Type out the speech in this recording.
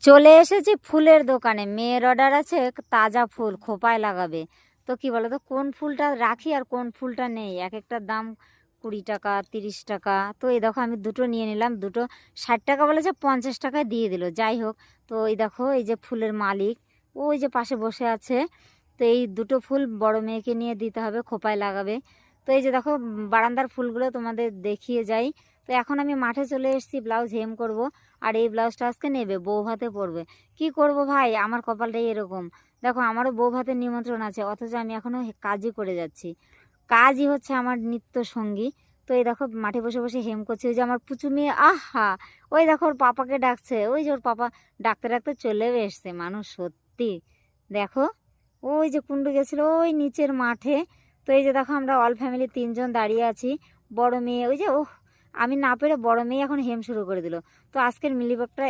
চলে এসেছি ফুলের দোকানে। মেয়ের অর্ডার আছে তাজা ফুল খোপায় লাগাবে। তো কি বলো তো, কোন ফুলটা রাখি আর কোন ফুলটা নেই। এক একটার দাম 20 টাকা 30 টাকা। তো এই দেখো আমি দুটো নিয়ে নিলাম। দুটো 60 টাকা বলেছে, 50 টাকায় দিয়ে দিল। যাই হোক, তো এই দেখো এই যে ফুলের মালিক ওই যে পাশে বসে আছে। তো এই দুটো ফুল বড় মেয়েকে নিয়ে দিতে হবে, খোপায় লাগাবে। তো এই যে দেখো বারান্দার ফুলগুলো তোমাদের দেখিয়ে যাই। তো এখন আমি মাঠে চলে এসেছি ব্লাউজ হেম করব। আর এই ব্লাউজটা আজকে নেবে, বউ ভাতে পরবে। কি করব ভাই, আমার কপালটাই এরকম। দেখো আমারও বউ ভাতের নিমন্ত্রণ আছে, অথচ আমি এখনো কাজই করে যাচ্ছি। কাজই হচ্ছে আমার নিত্য সঙ্গী। তো এই দেখো মাঠে বসে বসে হেম করছে। ওই যে আমার পুচু মেয়ে, আহা, ওই দেখো ওর পাপাকে ডাকছে। ওই যে ওর পাপা ডাকতে ডাকতে চলেও এসছে। মানুষ সত্যি দেখো, ওই যে কুন্ডু গেছিলো ওই নিচের মাঠে। তো এই যে দেখো আমরা অল ফ্যামিলি 3জন দাঁড়িয়ে আছি। বড় মেয়ে ওই যে, ওহ, আমি না পেরে বড় মেয়ে এখন হেম শুরু করে দিল। তো আজকের ব্লগটা